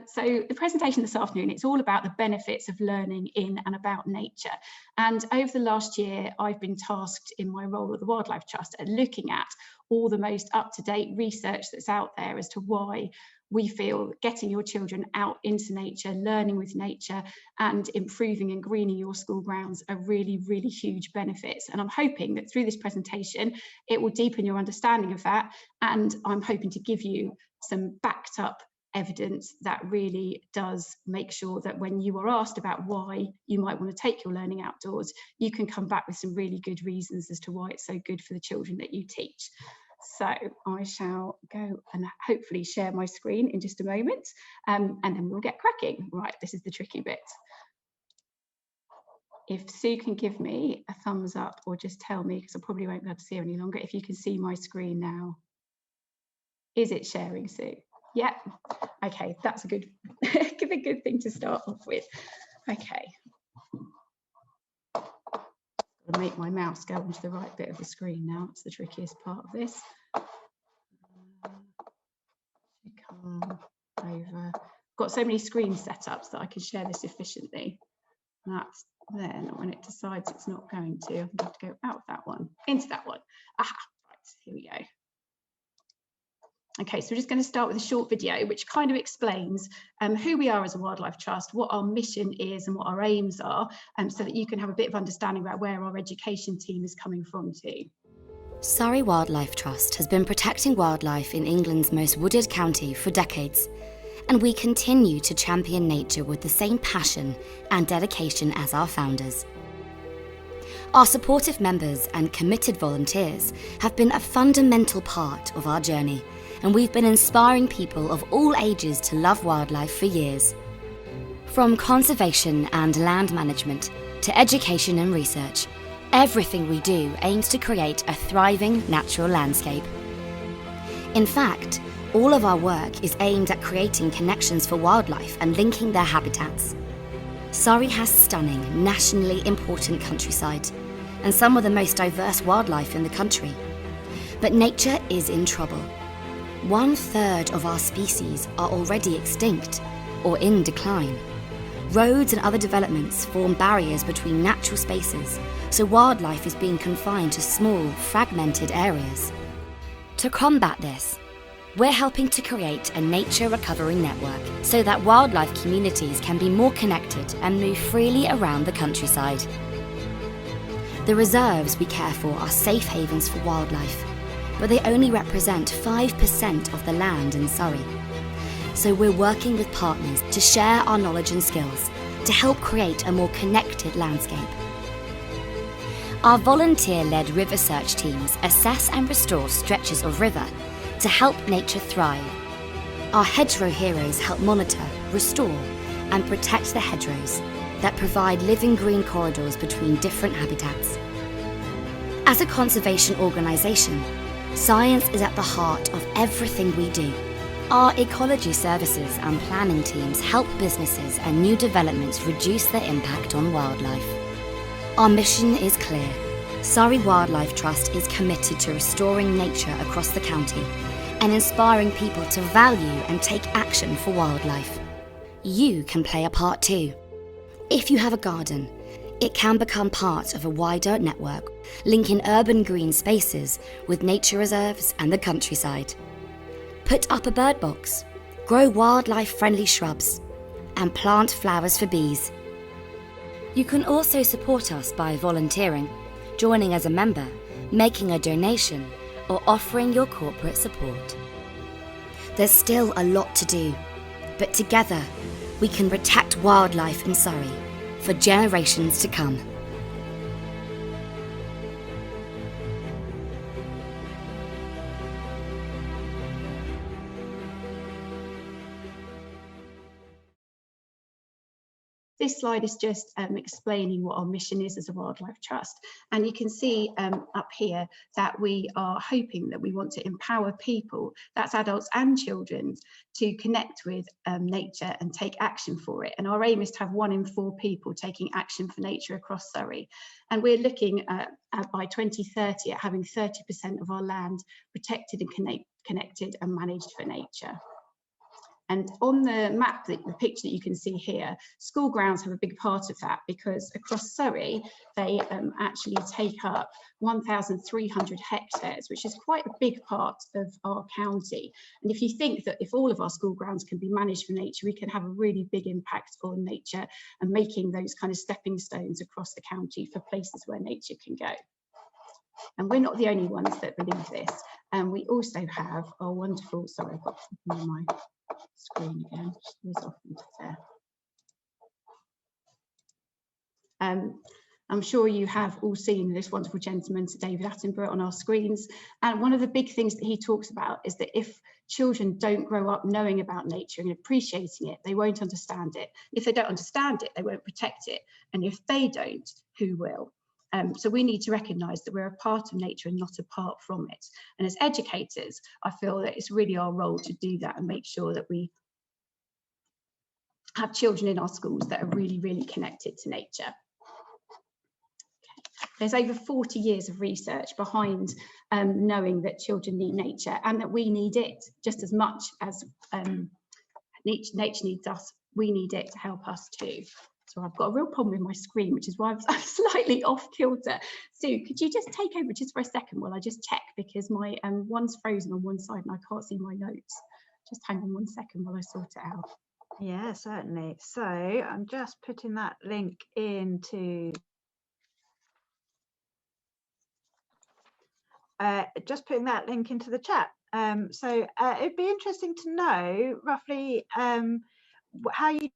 So the presentation this afternoon, it's all about the benefits of learning in and about nature. And over the last year, I've been tasked in my role at the Wildlife Trust at looking at all the most up-to-date research that's out there as to why we feel getting your children out into nature, learning with nature and improving and greening your school grounds are really, really huge benefits. And I'm hoping that through this presentation, it will deepen your understanding of that. And I'm hoping to give you some backed up evidence that really does make sure that when you are asked about why you might want to take your learning outdoors, you can come back with some really good reasons as to why it's so good for the children that you teach. So I shall go and hopefully share my screen in just a moment, and then we'll get cracking. Right, this is the tricky bit. If Sue can give me a thumbs up or just tell me, because I probably won't be able to see her any longer, if you can see my screen now. Is it sharing, Sue? Yeah, okay, that's a good thing to start off with. Okay, I'll make my mouse go onto the right bit of the screen now. It's the trickiest part of this. Come over. Got so many screen setups that I can share this efficiently. That's then when it decides it's not going to, I have to go out of that one, into that one. Aha, right, here we go. Okay, so we're just going to start with a short video which kind of explains who we are as a Wildlife Trust, what our mission is and what our aims are, so that you can have a bit of understanding about where our education team is coming from too. Surrey Wildlife Trust has been protecting wildlife in England's most wooded county for decades, and we continue to champion nature with the same passion and dedication as our founders. Our supportive members and committed volunteers have been a fundamental part of our journey, and we've been inspiring people of all ages to love wildlife for years. From conservation and land management to education and research, everything we do aims to create a thriving natural landscape. In fact, all of our work is aimed at creating connections for wildlife and linking their habitats. Surrey has stunning, nationally important countryside and some of the most diverse wildlife in the country. But nature is in trouble. 1/3 of our species are already extinct or in decline. Roads and other developments form barriers between natural spaces, so wildlife is being confined to small, fragmented areas. To combat this, we're helping to create a nature recovery network so that wildlife communities can be more connected and move freely around the countryside. The reserves we care for are safe havens for wildlife, but they only represent 5% of the land in Surrey. So we're working with partners to share our knowledge and skills to help create a more connected landscape. Our volunteer-led river search teams assess and restore stretches of river to help nature thrive. Our hedgerow heroes help monitor, restore, and protect the hedgerows that provide living green corridors between different habitats. As a conservation organisation, science is at the heart of everything we do. Our ecology services and planning teams help businesses and new developments reduce their impact on wildlife. Our mission is clear. Surrey Wildlife Trust is committed to restoring nature across the county and inspiring people to value and take action for wildlife. You can play a part too. If you have a garden, it can become part of a wider network, linking urban green spaces with nature reserves and the countryside. Put up a bird box, grow wildlife-friendly shrubs, and plant flowers for bees. You can also support us by volunteering, joining as a member, making a donation, or offering your corporate support. There's still a lot to do, but together we can protect wildlife in Surrey for generations to come. This slide is just explaining what our mission is as a Wildlife Trust. And you can see up here that we are hoping that we want to empower people, that's adults and children, to connect with nature and take action for it. And our aim is to have 1 in 4 people taking action for nature across Surrey. And we're looking at by 2030 at having 30% of our land protected and connected and managed for nature. And on the map, the picture that you can see here, school grounds have a big part of that, because across Surrey, they actually take up 1,300 hectares, which is quite a big part of our county. And if you think that if all of our school grounds can be managed for nature, we can have a really big impact on nature and making those kind of stepping stones across the county for places where nature can go. And we're not the only ones that believe this. And we also have our wonderful, sorry, I've got something on my screen again, just whiz off into there. I'm sure you have all seen this wonderful gentleman, Sir David Attenborough, on our screens. And one of the big things that he talks about is that if children don't grow up knowing about nature and appreciating it, they won't understand it. If they don't understand it, they won't protect it. And if they don't, who will? So we need to recognise that we're a part of nature and not apart from it. And as educators, I feel that it's really our role to do that and make sure that we have children in our schools that are really, really connected to nature. There's over 40 years of research behind knowing that children need nature and that we need it just as much as nature needs us. We need it to help us too. So I've got a real problem with my screen, which is why I'm slightly off kilter. Sue, could you just take over just for a second while I just check, because my one's frozen on one side and I can't see my notes. Just hang on 1 second while I sort it out. Yeah, certainly. So I'm just putting that link into the chat. So it'd be interesting to know roughly how you.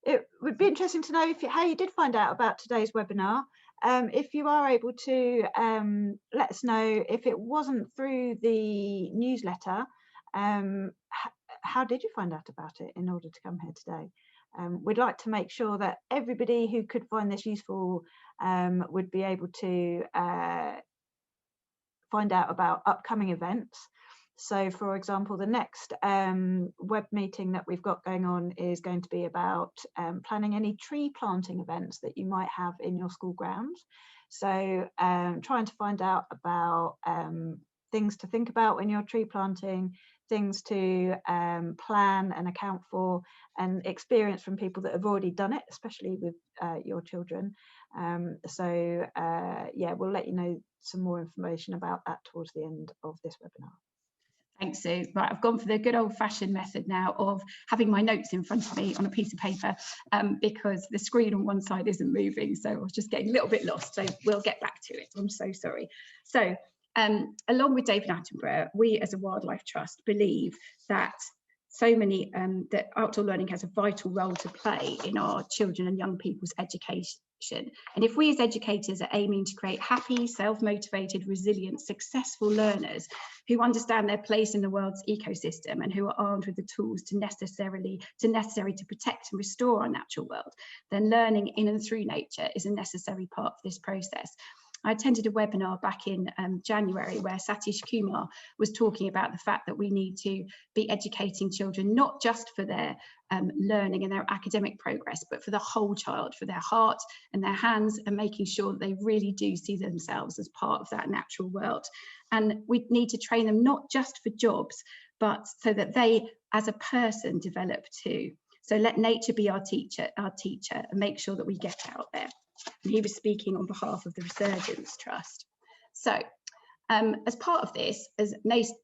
It would be interesting to know how you did find out about today's webinar. If you are able to let us know, if it wasn't through the newsletter, how did you find out about it in order to come here today? We'd like to make sure that everybody who could find this useful would be able to find out about upcoming events. So, for example, the next web meeting that we've got going on is going to be about planning any tree planting events that you might have in your school grounds. So trying to find out about things to think about when you're tree planting, things to plan and account for, and experience from people that have already done it, especially with your children. Yeah, we'll let you know some more information about that towards the end of this webinar. Thanks, Sue. Right, I've gone for the good old-fashioned method now of having my notes in front of me on a piece of paper because the screen on one side isn't moving, so I was just getting a little bit lost, so we'll get back to it. I'm so sorry. So along with David Attenborough, we as a Wildlife Trust believe that that outdoor learning has a vital role to play in our children and young people's education. And if we as educators are aiming to create happy, self-motivated, resilient, successful learners who understand their place in the world's ecosystem and who are armed with the tools necessary to protect and restore our natural world, then learning in and through nature is a necessary part of this process. I attended a webinar back in January where Satish Kumar was talking about the fact that we need to be educating children not just for their learning and their academic progress, but for the whole child, for their heart and their hands, and making sure that they really do see themselves as part of that natural world. And we need to train them not just for jobs, but so that they as a person develop too. So let nature be our teacher, and make sure that we get out there. And he was speaking on behalf of the Resurgence Trust. So as part of this, as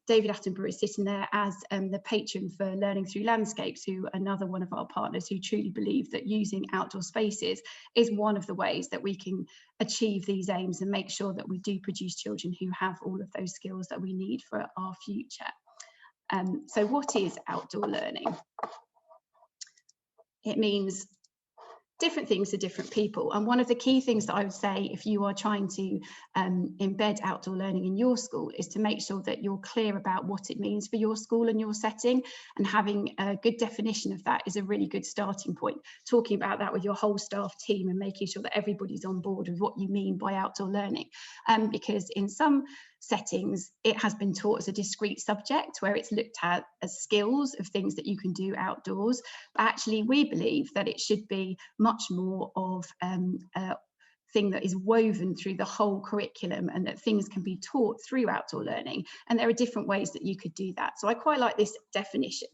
David Attenborough is sitting there as the patron for Learning Through Landscapes, who another one of our partners who truly believe that using outdoor spaces is one of the ways that we can achieve these aims and make sure that we do produce children who have all of those skills that we need for our future. So what is outdoor learning? It means different things to different people. And one of the key things that I would say if you are trying to embed outdoor learning in your school is to make sure that you're clear about what it means for your school and your setting, and having a good definition of that is a really good starting point. Talking about that with your whole staff team and making sure that everybody's on board with what you mean by outdoor learning. Because in some settings, it has been taught as a discrete subject where it's looked at as skills of things that you can do outdoors. But actually, we believe that it should be much more of thing that is woven through the whole curriculum, and that things can be taught through outdoor learning. And there are different ways that you could do that. So I quite like this definition.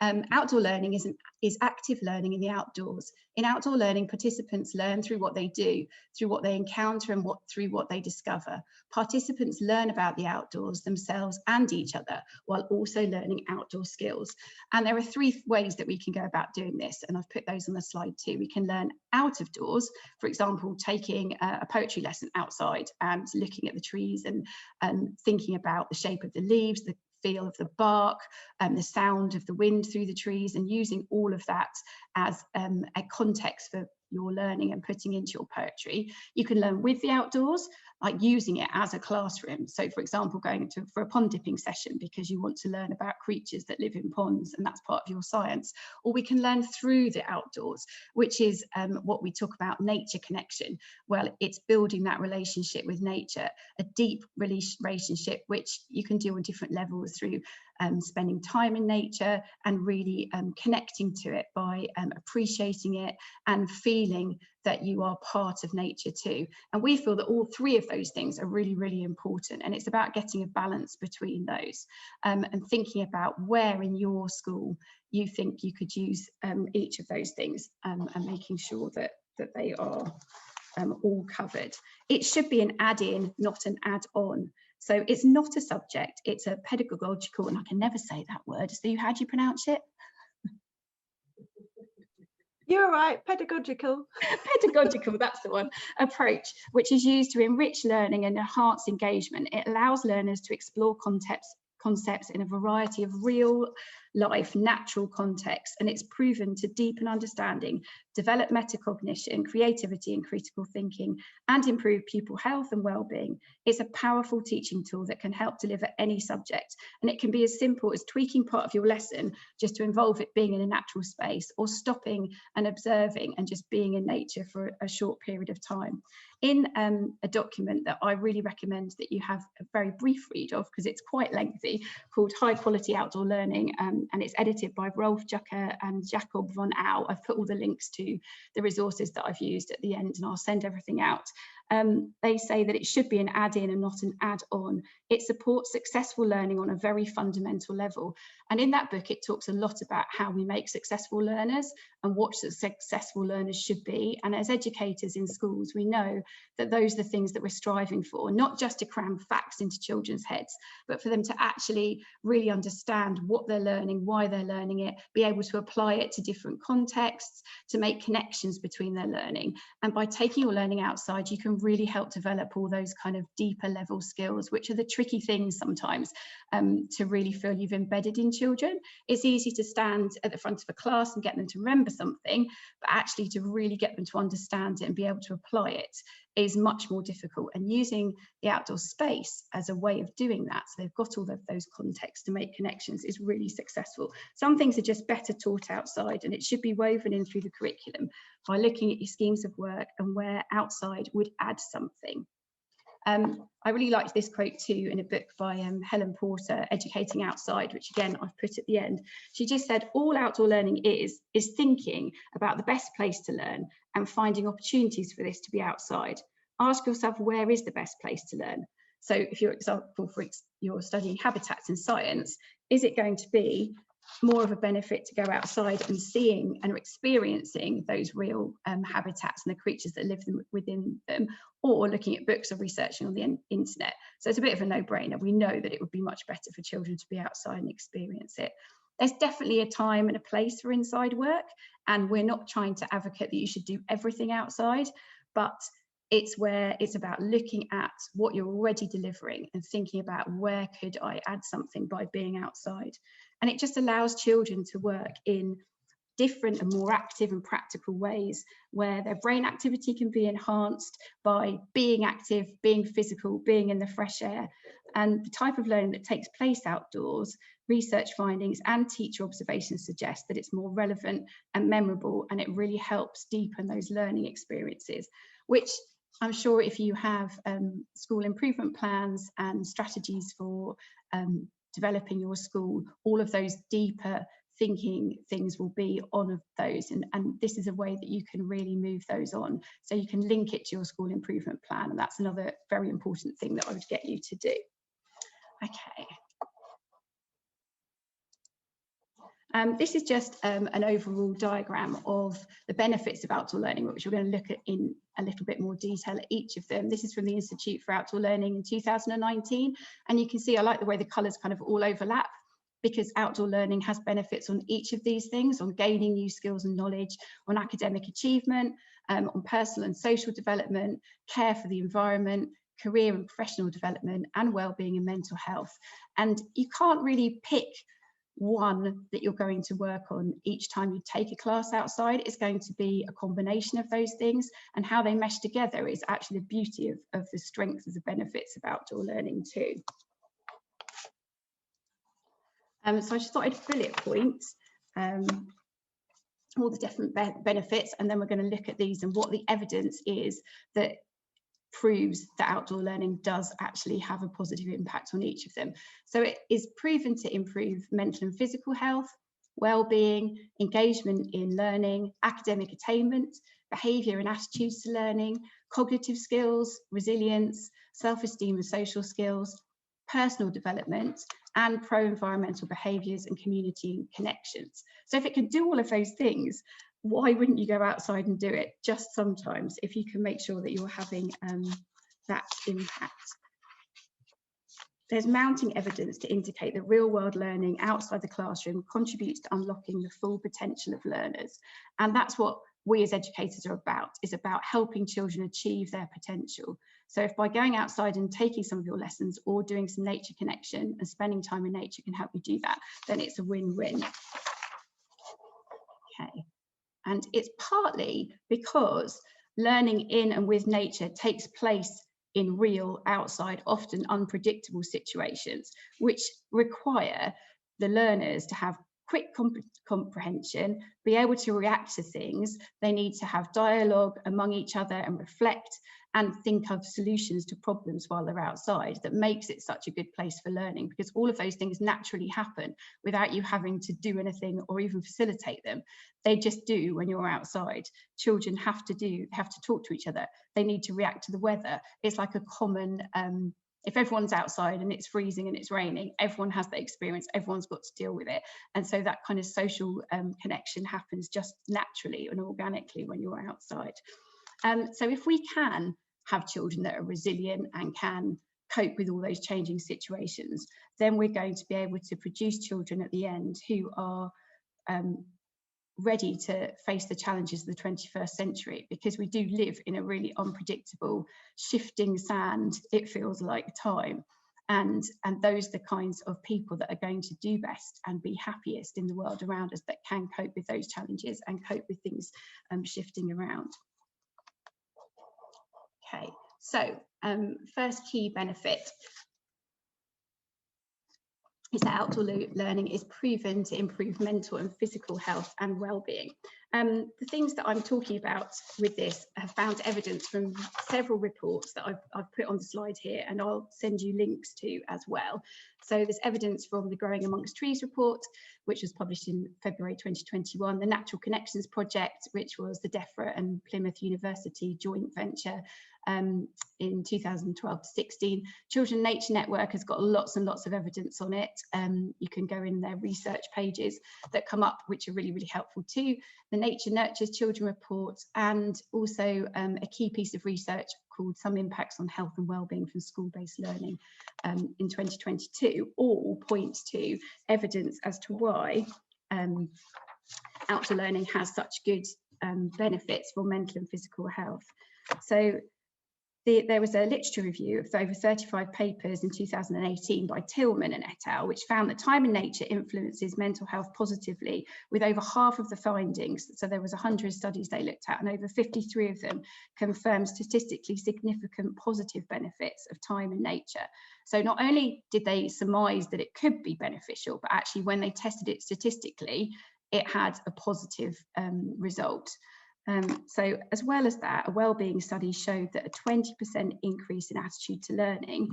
Outdoor learning is active learning in the outdoors. In outdoor learning, participants learn through what they do, through what they encounter, and through what they discover. Participants learn about the outdoors, themselves and each other, while also learning outdoor skills. And there are 3 ways that we can go about doing this, and I've put those on the slide too. We can learn out of doors, for example, taking a poetry lesson outside and looking at the trees and thinking about the shape of the leaves, the feel of the bark, the sound of the wind through the trees, and using all of that as a context for your learning and putting into your poetry. You can learn with the outdoors, like using it as a classroom. So for example, going for a pond dipping session because you want to learn about creatures that live in ponds, and that's part of your science. Or we can learn through the outdoors, which is what we talk about, nature connection. Well, it's building that relationship with nature, a deep relationship, which you can do on different levels through spending time in nature and really connecting to it by appreciating it and feeling that you are part of nature too. And we feel that all 3 of those things are really, really important. And it's about getting a balance between those and thinking about where in your school you think you could use each of those things and making sure that they are all covered. It should be an add-in, not an add-on. So it's not a subject, it's a pedagogical, and I can never say that word. So how do you pronounce it? You're right, pedagogical. Pedagogical, that's the one, approach, which is used to enrich learning and enhance engagement. It allows learners to explore concepts in a variety of real life, natural contexts, and it's proven to deepen understanding, develop metacognition, creativity and critical thinking, and improve pupil health and well-being. It's a powerful teaching tool that can help deliver any subject, and it can be as simple as tweaking part of your lesson just to involve it being in a natural space, or stopping and observing and just being in nature for a short period of time. In a document that I really recommend that you have a very brief read of, because it's quite lengthy, called High Quality Outdoor Learning, and it's edited by Rolf Jucker and Jacob von Au. I've put all the links to the resources that I've used at the end, and I'll send everything out. They say that it should be an add-in and not an add-on. It supports successful learning on a very fundamental level. And in that book, it talks a lot about how we make successful learners and what successful learners should be. And as educators in schools, we know that those are the things that we're striving for, not just to cram facts into children's heads, but for them to actually really understand what they're learning, why they're learning it, be able to apply it to different contexts, to make connections between their learning. And by taking your learning outside, you can really help develop all those kind of deeper level skills, which are the tricky things sometimes to really feel you've embedded in children. It's easy to stand at the front of a class and get them to remember something, but actually to really get them to understand it and be able to apply it is much more difficult. And using the outdoor space as a way of doing that, so they've got all of those contexts to make connections, is really successful. Some things are just better taught outside, and it should be woven in through the curriculum by looking at your schemes of work and where outside would add something. I really liked this quote too in a book by Helen Porter, Educating Outside, which again I've put at the end. She just said, all outdoor learning is thinking about the best place to learn and finding opportunities for this to be outside. Ask yourself, where is the best place to learn? So if you're you're studying habitats in science, is it going to be more of a benefit to go outside and seeing and experiencing those real habitats and the creatures that live within them, or looking at books or researching on the internet? So it's a bit of a no-brainer. We know that it would be much better for children to be outside and experience it. There's definitely a time and a place for inside work, and we're not trying to advocate that you should do everything outside, but it's about looking at what you're already delivering and thinking about where could I add something by being outside. And it just allows children to work in different and more active and practical ways, where their brain activity can be enhanced by being active, being physical, being in the fresh air. And the type of learning that takes place outdoors, research findings and teacher observations suggest that it's more relevant and memorable, and it really helps deepen those learning experiences, which I'm sure if you have school improvement plans and strategies for developing your school, all of those deeper thinking things will be on those, and this is a way that you can really move those on, so you can link it to your school improvement plan, and that's another very important thing that I would get you to do. Okay. This is just an overall diagram of the benefits of outdoor learning, which we're going to look at in a little bit more detail at each of them. This is from the Institute for Outdoor Learning in 2019, and you can see I like the way the colours kind of all overlap, because outdoor learning has benefits on each of these things, on gaining new skills and knowledge, on academic achievement, on personal and social development, care for the environment, career and professional development, and well-being and mental health. And you can't really pick one that you're going to work on each time you take a class outside. It's going to be a combination of those things, and how they mesh together is actually the beauty of the strengths of the benefits of outdoor learning too. So I just thought I'd bullet point all the different benefits, and then we're going to look at these and what the evidence is that proves that outdoor learning does actually have a positive impact on each of them. So it is proven to improve mental and physical health, well-being, engagement in learning, academic attainment, behaviour and attitudes to learning, cognitive skills, resilience, self-esteem and social skills, personal development, and pro-environmental behaviours and community connections. So if it can do all of those things, why wouldn't you go outside and do it just sometimes, if you can make sure that you're having that impact? There's mounting evidence to indicate that real-world learning outside the classroom contributes to unlocking the full potential of learners. And that's what we as educators are about, is about helping children achieve their potential. So if by going outside and taking some of your lessons or doing some nature connection and spending time in nature can help you do that, then it's a win-win. Okay. And it's partly because learning in and with nature takes place in real, outside, often unpredictable situations, which require the learners to have quick comprehension, be able to react to things. They need to have dialogue among each other and reflect and think of solutions to problems while they're outside. That makes it such a good place for learning, because all of those things naturally happen without you having to do anything or even facilitate them. They just do when you're outside. Children have to talk to each other. They need to react to the weather. It's like a common, if everyone's outside and it's freezing and it's raining, everyone has that experience, everyone's got to deal with it. And so that kind of social connection happens just naturally and organically when you're outside. So if we can have children that are resilient and can cope with all those changing situations, then we're going to be able to produce children at the end who are ready to face the challenges of the 21st century, because we do live in a really unpredictable, shifting sand, it feels like, time. And those are the kinds of people that are going to do best and be happiest in the world around us, that can cope with those challenges and cope with things shifting around. Okay, so first key benefit is that outdoor learning is proven to improve mental and physical health and well-being. The things that I'm talking about with this have found evidence from several reports that I've put on the slide here, and I'll send you links to as well. So there's evidence from the Growing Amongst Trees report, which was published in February 2021, the Natural Connections Project, which was the DEFRA and Plymouth University joint venture in 2012-16. Children Nature Network has got lots and lots of evidence on it. You can go in their research pages that come up, which are really, really helpful too. The Nature Nurtures Children report, and also a key piece of research called Some Impacts on Health and Wellbeing from School-Based Learning in 2022, all point to evidence as to why outdoor learning has such good benefits for mental and physical health. So there was a literature review of over 35 papers in 2018 by Tillman and et al., which found that time in nature influences mental health positively, with over half of the findings. So there was 100 studies they looked at, and over 53 of them confirmed statistically significant positive benefits of time in nature. So not only did they surmise that it could be beneficial, but actually when they tested it statistically, it had a positive result. So as well as that, a wellbeing study showed that a 20% increase in attitude to learning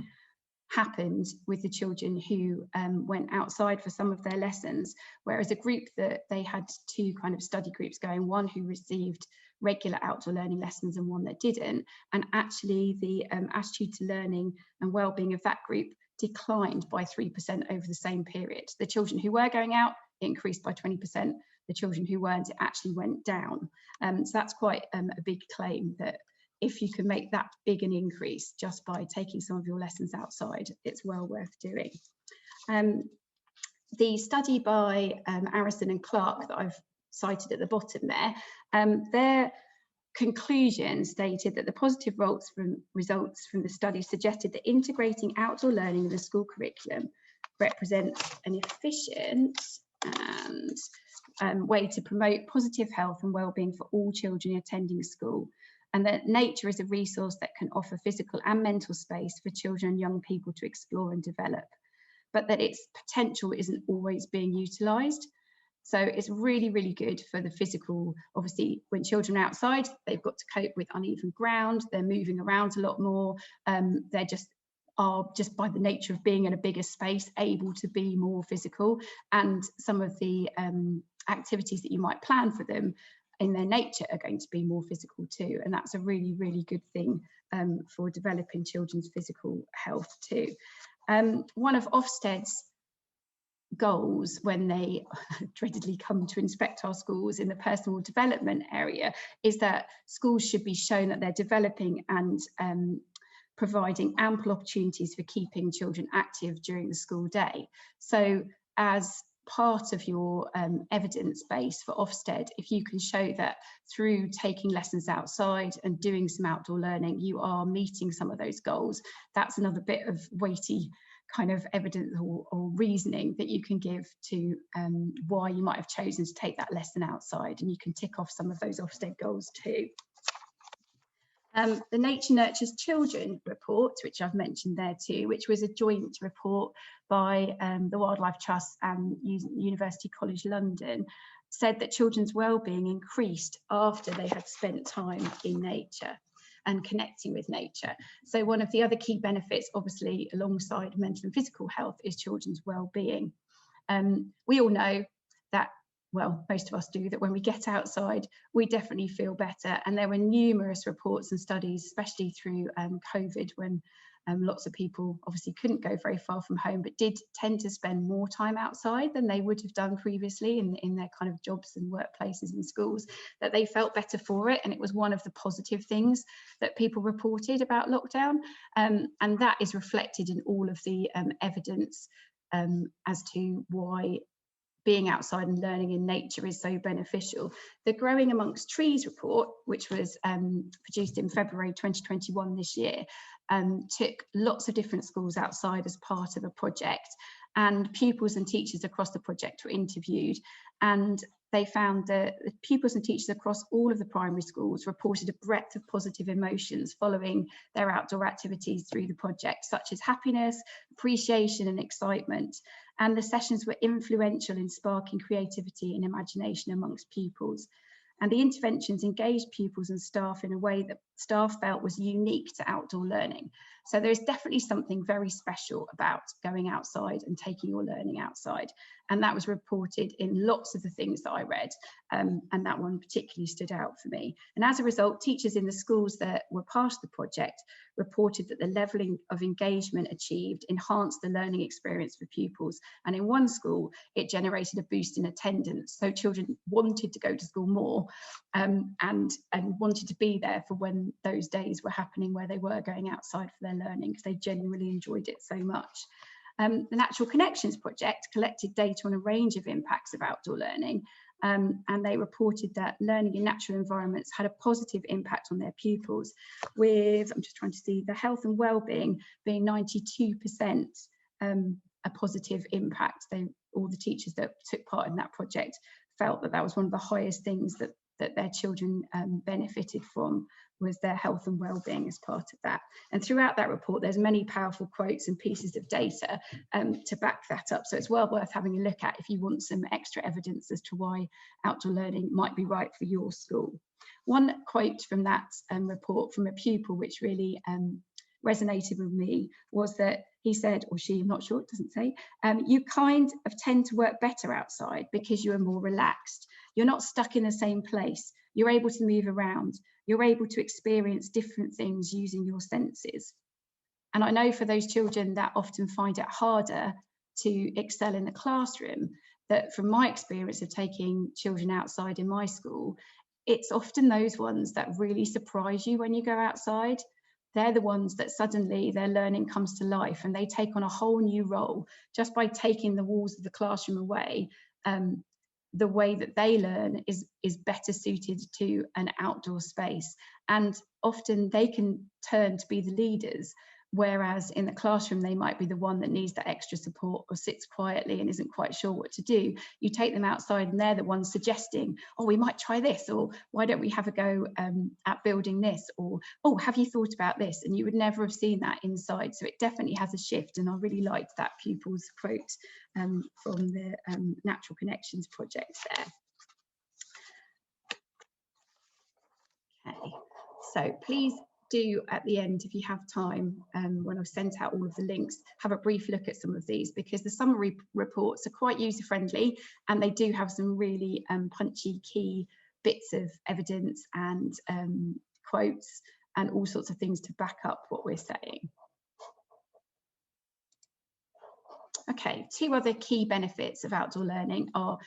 happened with the children who went outside for some of their lessons, whereas a group that they had two kind of study groups going, one who received regular outdoor learning lessons and one that didn't, and actually the attitude to learning and well-being of that group declined by 3% over the same period. The children who were going out, it increased by 20%. The children who weren't, it actually went down. So that's quite a big claim, that if you can make that big an increase just by taking some of your lessons outside, it's well worth doing. The study by Arison and Clark that I've cited at the bottom there, their conclusion stated that the positive results from the study suggested that integrating outdoor learning in the school curriculum represents an efficient and way to promote positive health and well-being for all children attending school, and that nature is a resource that can offer physical and mental space for children and young people to explore and develop, but that its potential isn't always being utilised. So it's really, really good for the physical. Obviously, when children are outside, they've got to cope with uneven ground, they're moving around a lot more, they're just by the nature of being in a bigger space able to be more physical, and some of the activities that you might plan for them in their nature are going to be more physical too, and that's a really, really good thing for developing children's physical health too. One of Ofsted's goals when they dreadedly come to inspect our schools in the personal development area is that schools should be shown that they're developing and providing ample opportunities for keeping children active during the school day. So as part of your evidence base for Ofsted, if you can show that through taking lessons outside and doing some outdoor learning, you are meeting some of those goals, that's another bit of weighty kind of evidence or reasoning that you can give to why you might have chosen to take that lesson outside, and you can tick off some of those Ofsted goals too. The Nature Nurtures Children report, which I've mentioned there too, which was a joint report by the Wildlife Trust and University College London, said that children's well-being increased after they had spent time in nature and connecting with nature. So one of the other key benefits, obviously alongside mental and physical health, is children's well-being. We all know that, well, most of us do, that when we get outside, we definitely feel better. And there were numerous reports and studies, especially through COVID, when lots of people obviously couldn't go very far from home, but did tend to spend more time outside than they would have done previously in their kind of jobs and workplaces and schools, that they felt better for it. And it was one of the positive things that people reported about lockdown. And that is reflected in all of the evidence as to why being outside and learning in nature is so beneficial. The Growing Amongst Trees report, which was produced in February 2021 this year, took lots of different schools outside as part of a project, and pupils and teachers across the project were interviewed, and they found that the pupils and teachers across all of the primary schools reported a breadth of positive emotions following their outdoor activities through the project, such as happiness, appreciation and excitement. And the sessions were influential in sparking creativity and imagination amongst pupils. And the interventions engaged pupils and staff in a way that staff felt was unique to outdoor learning. So there's definitely something very special about going outside and taking your learning outside. And that was reported in lots of the things that I read. And that one particularly stood out for me. And as a result, teachers in the schools that were part of the project reported that the leveling of engagement achieved enhanced the learning experience for pupils. And in one school, it generated a boost in attendance. So children wanted to go to school more and wanted to be there for when those days were happening where they were going outside for their learning, because they genuinely enjoyed it so much. The Natural Connections project collected data on a range of impacts of outdoor learning, and they reported that learning in natural environments had a positive impact on their pupils, with, I'm just trying to see, the health and well-being being 92% a positive impact. All the teachers that took part in that project felt that that was one of the highest things that their children benefited from, was their health and well-being as part of that. And throughout that report, there's many powerful quotes and pieces of data to back that up. So it's well worth having a look at if you want some extra evidence as to why outdoor learning might be right for your school. One quote from that report from a pupil, which really resonated with me was that he said, or she, I'm not sure, it doesn't say, you kind of tend to work better outside because you are more relaxed. You're not stuck in the same place. You're able to move around. You're able to experience different things using your senses. And I know for those children that often find it harder to excel in the classroom, that from my experience of taking children outside in my school, it's often those ones that really surprise you when you go outside. They're the ones that suddenly their learning comes to life and they take on a whole new role just by taking the walls of the classroom away. The way that they learn is better suited to an outdoor space, and often they can turn to be the leaders, whereas in the classroom they might be the one that needs that extra support or sits quietly and isn't quite sure what to do. You take them outside and they're the ones suggesting, oh, we might try this, or why don't we have a go at building this, or oh, have you thought about this? And you would never have seen that inside. So it definitely has a shift, and I really liked that pupil's quote from the Natural Connections project there. Okay, so please do at the end, if you have time, when I've sent out all of the links, have a brief look at some of these, because the summary reports are quite user-friendly and they do have some really punchy key bits of evidence and quotes and all sorts of things to back up what we're saying. Okay, two other key benefits of outdoor learning are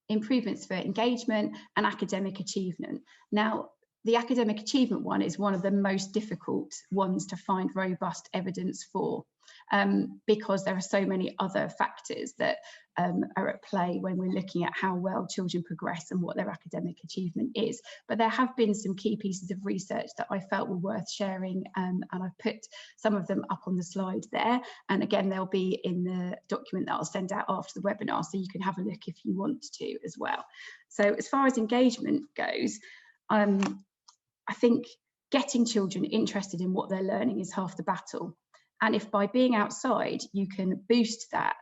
improvements for engagement and academic achievement. Now, the academic achievement one is one of the most difficult ones to find robust evidence for, because there are so many other factors that are at play when we're looking at how well children progress and what their academic achievement is. But there have been some key pieces of research that I felt were worth sharing, and I've put some of them up on the slide there. And again, they'll be in the document that I'll send out after the webinar, so you can have a look if you want to as well. So as far as engagement goes, I think getting children interested in what they're learning is half the battle. And if by being outside you can boost that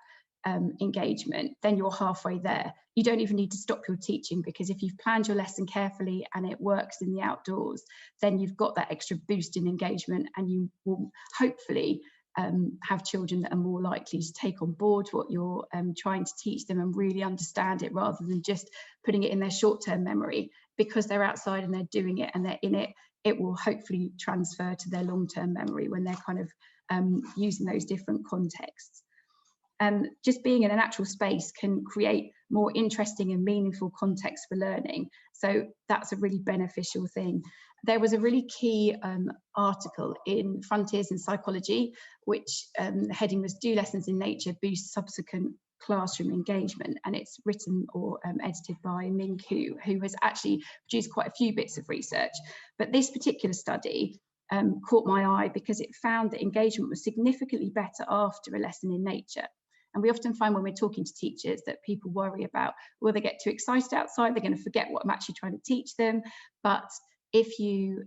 engagement, then you're halfway there. You don't even need to stop your teaching, because if you've planned your lesson carefully and it works in the outdoors, then you've got that extra boost in engagement, and you will hopefully have children that are more likely to take on board what you're trying to teach them and really understand it, rather than just putting it in their short-term memory. Because they're outside and they're doing it and they're in it, it will hopefully transfer to their long-term memory when they're kind of using those different contexts. Just being in a natural space can create more interesting and meaningful context for learning. So that's a really beneficial thing. There was a really key article in Frontiers in Psychology, which the heading was "Do Lessons in Nature Boost Subsequent Classroom Engagement?" and it's written or edited by Ming Hu, who has actually produced quite a few bits of research. But this particular study caught my eye because it found that engagement was significantly better after a lesson in nature. And we often find when we're talking to teachers that people worry about, will they get too excited outside, they're going to forget what I'm actually trying to teach them. But if you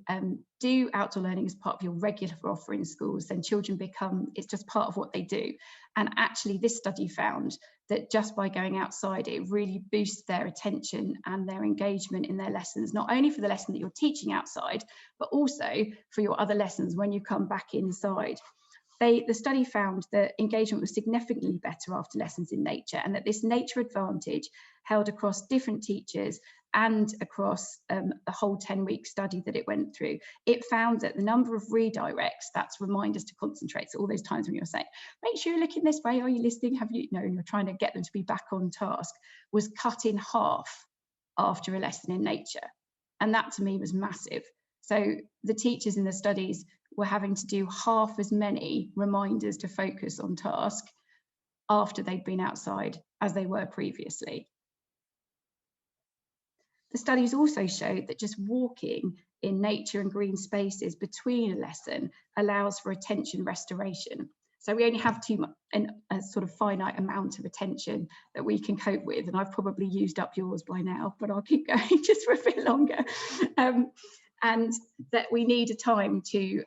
do outdoor learning as part of your regular offer in schools, then children become, it's just part of what they do. And actually this study found that just by going outside, it really boosts their attention and their engagement in their lessons, not only for the lesson that you're teaching outside, but also for your other lessons when you come back inside. The study found that engagement was significantly better after lessons in nature, and that this nature advantage held across different teachers and across the whole 10-week study that it went through. It found that the number of redirects, that's reminders to concentrate, so all those times when you're saying, make sure you're looking this way, are you listening, have you, no, and you're trying to get them to be back on task, was cut in half after a lesson in nature. And that to me was massive. So the teachers in the studies were having to do half as many reminders to focus on task after they'd been outside as they were previously. The studies also showed that just walking in nature and green spaces between a lesson allows for attention restoration. So we only have a sort of finite amount of attention that we can cope with, and I've probably used up yours by now, but I'll keep going just for a bit longer. And that we need a time to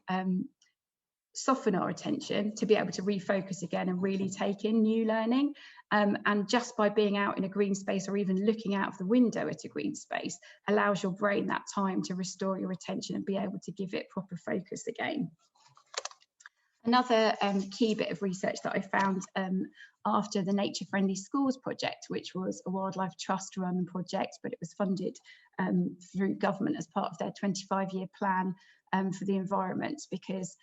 soften our attention to be able to refocus again and really take in new learning. And just by being out in a green space or even looking out of the window at a green space allows your brain that time to restore your attention and be able to give it proper focus again. Another key bit of research that I found after the Nature Friendly Schools project, which was a Wildlife Trust run project, but it was funded through government as part of their 25-year plan for the environment, because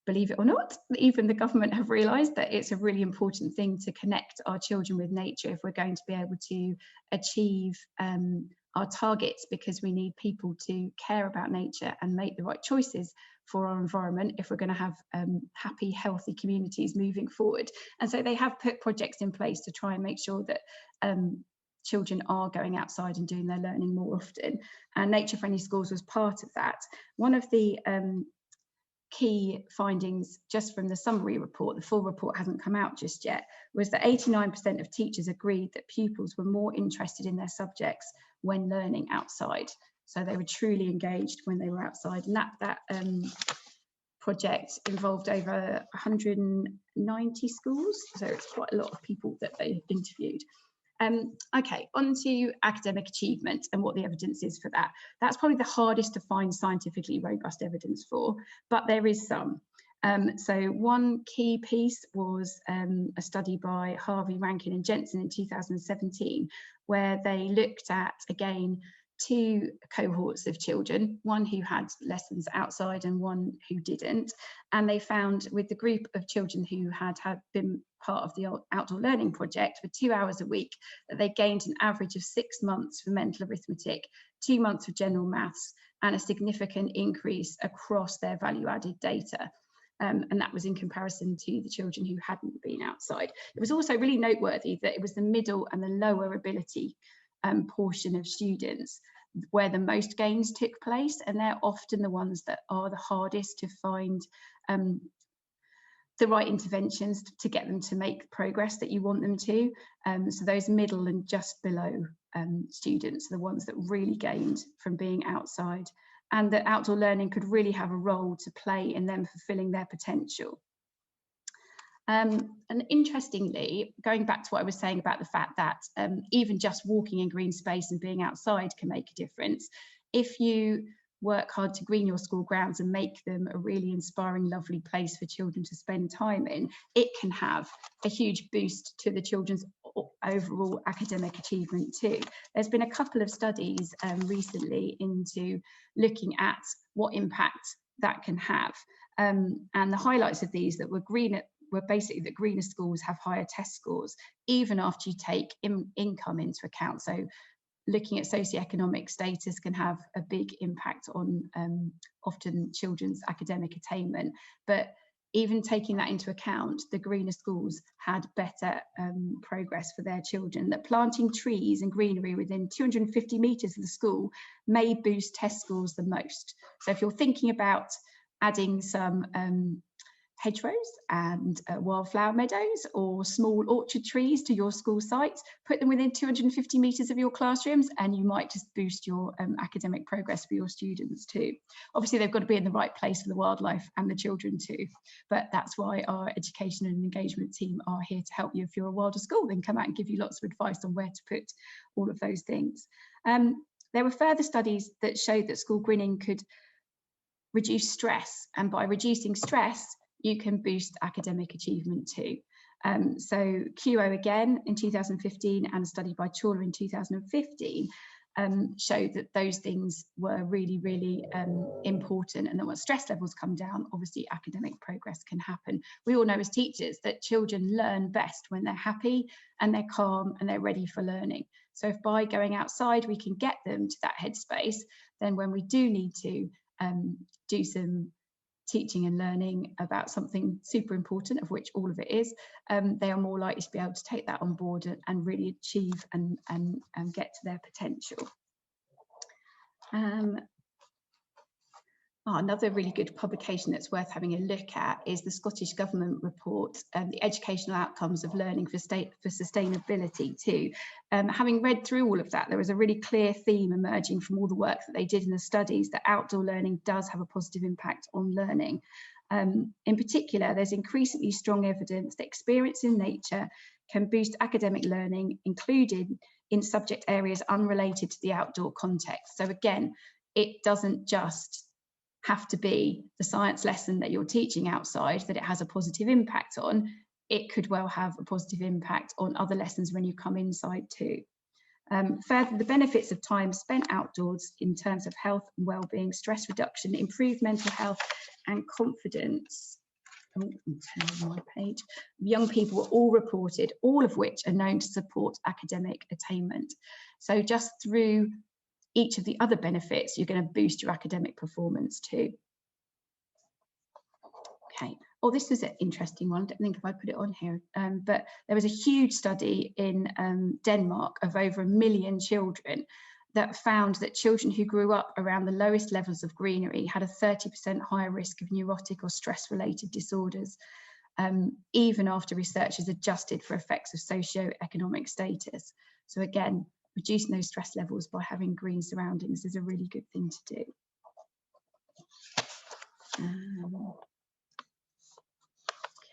believe it or not, even the government have realised that it's a really important thing to connect our children with nature if we're going to be able to achieve our targets, because we need people to care about nature and make the right choices for our environment if we're going to have happy, healthy communities moving forward. And so they have put projects in place to try and make sure that children are going outside and doing their learning more often. And Nature Friendly Schools was part of that. One of the key findings just from the summary report, the full report hasn't come out just yet, was that 89% of teachers agreed that pupils were more interested in their subjects when learning outside. So they were truly engaged when they were outside. And that project involved over 190 schools. So it's quite a lot of people that they interviewed. Okay, on to academic achievement and what the evidence is for that. That's probably the hardest to find scientifically robust evidence for, but there is some. So one key piece was a study by Harvey, Rankin and Jensen in 2017, where they looked at, again, two cohorts of children, one who had lessons outside and one who didn't. And they found with the group of children who had been part of the outdoor learning project for 2 hours a week, that they gained an average of 6 months for mental arithmetic, 2 months for general maths, and a significant increase across their value-added data. And that was in comparison to the children who hadn't been outside. It was also really noteworthy that it was the middle and the lower ability portion of students where the most gains took place, and they're often the ones that are the hardest to find the right interventions to get them to make the progress that you want them to. So those middle and just below students are the ones that really gained from being outside, and that outdoor learning could really have a role to play in them fulfilling their potential. And interestingly, going back to what I was saying about the fact that even just walking in green space and being outside can make a difference, if you work hard to green your school grounds and make them a really inspiring, lovely place for children to spend time in, it can have a huge boost to the children's overall academic achievement too. There's been a couple of studies recently into looking at what impact that can have. And the highlights of these that were basically that greener schools have higher test scores, even after you take income into account. So looking at socioeconomic status can have a big impact on often children's academic attainment. But even taking that into account, the greener schools had better progress for their children. That planting trees and greenery within 250 metres of the school may boost test scores the most. So if you're thinking about adding some hedgerows and wildflower meadows or small orchard trees to your school site, put them within 250 metres of your classrooms, and you might just boost your academic progress for your students too. Obviously, they've got to be in the right place for the wildlife and the children too, but that's why our education and engagement team are here to help you. If you're a wilder school, then come out and give you lots of advice on where to put all of those things. There were further studies that showed that school greening could reduce stress, and by reducing stress, you can boost academic achievement too. So QO again in 2015 and a study by Chawler in 2015 showed that those things were really, really important, and that when stress levels come down, obviously academic progress can happen. We all know as teachers that children learn best when they're happy and they're calm and they're ready for learning. So if by going outside we can get them to that headspace, then when we do need to do some teaching and learning about something super important, of which all of it is, they are more likely to be able to take that on board and really achieve and get to their potential. Another really good publication that's worth having a look at is the Scottish Government report, the educational outcomes of learning for sustainability too. Having read through all of that, there was a really clear theme emerging from all the work that they did in the studies that outdoor learning does have a positive impact on learning. In particular, there's increasingly strong evidence that experience in nature can boost academic learning, including in subject areas unrelated to the outdoor context. So again, it doesn't just have to be the science lesson that you're teaching outside that it has a positive impact on. It could well have a positive impact on other lessons when you come inside too. Further, the benefits of time spent outdoors in terms of health and well-being, stress reduction, improved mental health and confidence. Oh, I'm turning my page. Young people were all reported, all of which are known to support academic attainment. So just through each of the other benefits, you're going to boost your academic performance too. Okay. Oh, this is an interesting one. I don't think if I put it on here, but there was a huge study in Denmark of over 1 million children that found that children who grew up around the lowest levels of greenery had a 30% higher risk of neurotic or stress-related disorders, even after researchers adjusted for effects of socio-economic status. So again, reducing those stress levels by having green surroundings is a really good thing to do.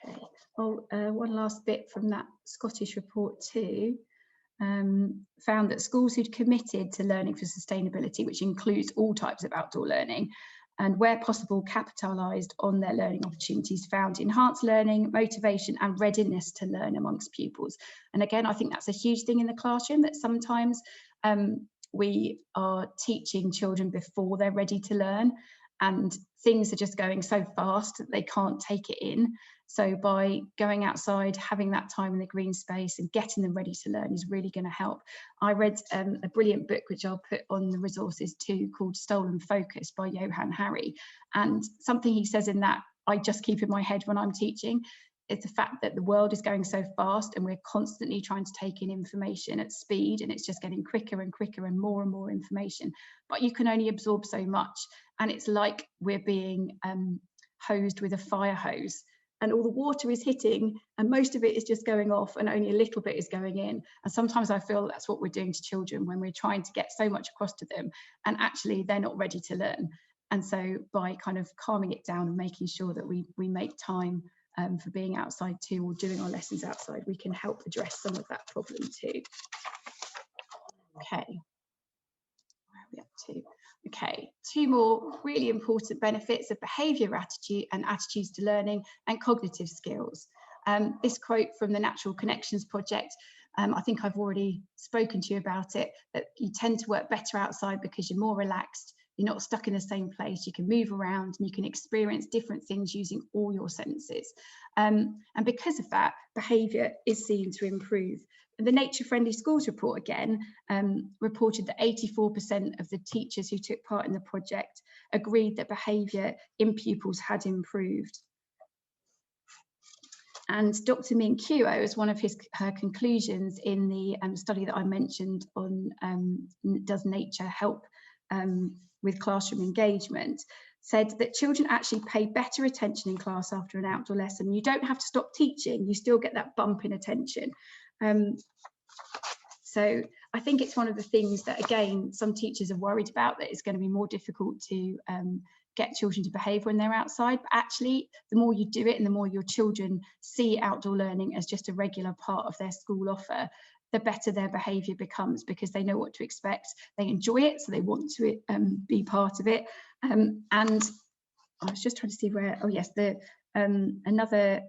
Okay. Oh, one last bit from that Scottish report too. Found that schools who'd committed to learning for sustainability, which includes all types of outdoor learning, and where possible capitalised on their learning opportunities, found enhanced learning, motivation and readiness to learn amongst pupils. And again, I think that's a huge thing in the classroom, that sometimes we are teaching children before they're ready to learn, and things are just going so fast that they can't take it in. So by going outside, having that time in the green space and getting them ready to learn is really going to help. I read a brilliant book, which I'll put on the resources too, called Stolen Focus by Johann Hari. And something he says in that I just keep in my head when I'm teaching is the fact that the world is going so fast and we're constantly trying to take in information at speed, and it's just getting quicker and quicker and more information. But you can only absorb so much. And it's like we're being hosed with a fire hose. And all the water is hitting and most of it is just going off and only a little bit is going in. And sometimes I feel that's what we're doing to children when we're trying to get so much across to them and actually they're not ready to learn. And so by kind of calming it down and making sure that we make time for being outside too, or doing our lessons outside, we can help address some of that problem too. Okay, where are we up to? Okay, 2 more really important benefits of behaviour attitude and attitudes to learning and cognitive skills. This quote from the Natural Connections Project, I think I've already spoken to you about it, that you tend to work better outside because you're more relaxed, you're not stuck in the same place, you can move around and you can experience different things using all your senses. And because of that, behaviour is seen to improve. The Nature Friendly Schools report again reported that 84% of the teachers who took part in the project agreed that behaviour in pupils had improved. And Dr. Min Kuo, as one of her conclusions in the study that I mentioned on does nature help with classroom engagement, said that children actually pay better attention in class after an outdoor lesson. You don't have to stop teaching, you still get that bump in attention. So I think it's one of the things that, again, some teachers are worried about, that it's going to be more difficult to get children to behave when they're outside. But actually, the more you do it and the more your children see outdoor learning as just a regular part of their school offer, the better their behaviour becomes, because they know what to expect, they enjoy it, so they want to be part of it. And I was just trying to see where, oh yes, another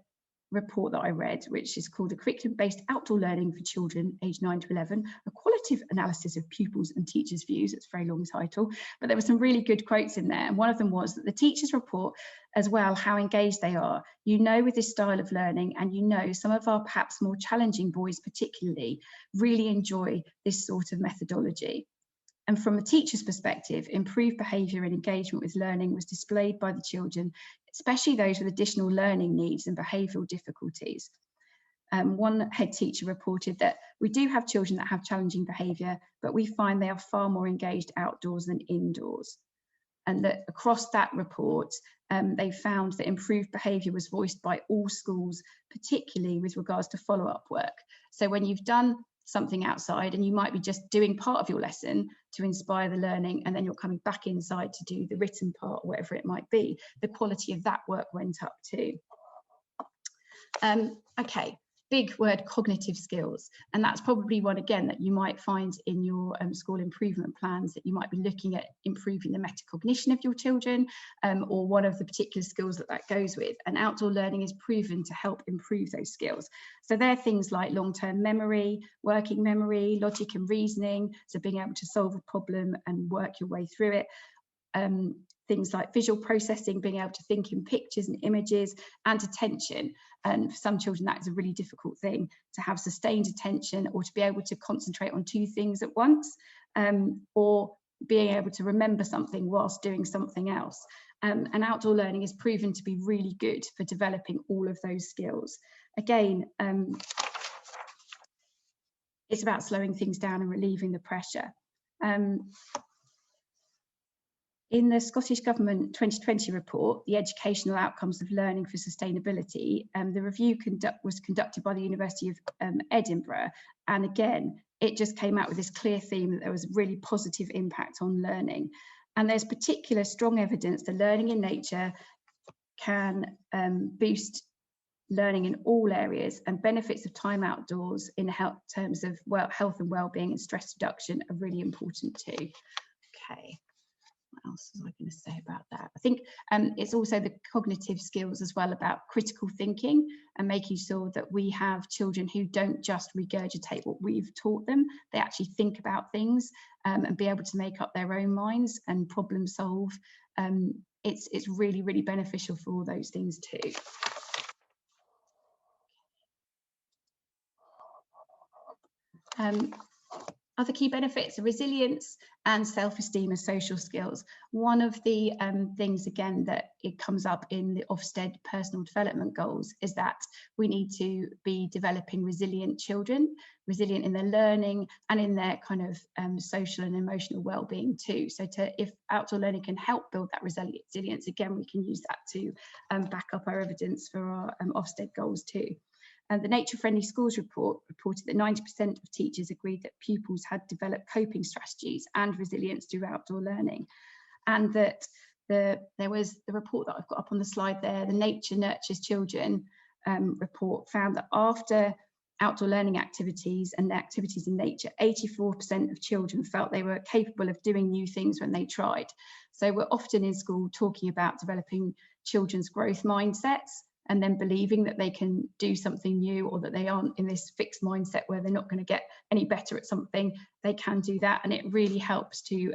report that I read, which is called the Curriculum-Based Outdoor Learning for Children aged 9 to 11, a qualitative analysis of pupils and teachers' views. It's a very long title, but there were some really good quotes in there. And one of them was that the teachers report as well how engaged they are. You know, with this style of learning, and you know, some of our perhaps more challenging boys particularly really enjoy this sort of methodology. And from a teacher's perspective, improved behaviour and engagement with learning was displayed by the children, especially those with additional learning needs and behavioural difficulties. One head teacher reported that we do have children that have challenging behaviour, but we find they are far more engaged outdoors than indoors. And that across that report, they found that improved behaviour was voiced by all schools, particularly with regards to follow-up work. So when you've done something outside and you might be just doing part of your lesson to inspire the learning, and then you're coming back inside to do the written part, whatever it might be, the quality of that work went up too. Okay, big word, cognitive skills, and that's probably one again that you might find in your school improvement plans, that you might be looking at improving the metacognition of your children, or one of the particular skills that goes with. And outdoor learning is proven to help improve those skills. So they're things like long-term memory, working memory, logic and reasoning, so being able to solve a problem and work your way through it. Things like visual processing, being able to think in pictures and images, and attention. And for some children, that is a really difficult thing, to have sustained attention, or to be able to concentrate on two things at once, or being able to remember something whilst doing something else. And outdoor learning is proven to be really good for developing all of those skills. Again, it's about slowing things down and relieving the pressure. In the Scottish Government 2020 report, The Educational Outcomes of Learning for Sustainability, the review was conducted by the University of Edinburgh. And again, it just came out with this clear theme that there was a really positive impact on learning. And there's particular strong evidence that learning in nature can boost learning in all areas, and benefits of time outdoors in terms of health and well-being and stress reduction are really important too. Okay. What else was I going to say about that? I think it's also the cognitive skills as well, about critical thinking and making sure that we have children who don't just regurgitate what we've taught them. They actually think about things and be able to make up their own minds and problem solve. It's really, really beneficial for all those things too. Other key benefits are resilience and self-esteem as social skills. One of the things, again, that it comes up in the Ofsted personal development goals is that we need to be developing resilient children, resilient in their learning and in their kind of social and emotional well-being too. So if outdoor learning can help build that resilience, again, we can use that to back up our evidence for our Ofsted goals too. And the Nature Friendly Schools report reported that 90% of teachers agreed that pupils had developed coping strategies and resilience through outdoor learning. And that there was the report that I've got up on the slide there, the Nature Nurtures Children report, found that after outdoor learning activities and activities in nature, 84% of children felt they were capable of doing new things when they tried. So we're often in school talking about developing children's growth mindsets, and then believing that they can do something new, or that they aren't in this fixed mindset where they're not going to get any better at something. They can do that, and it really helps to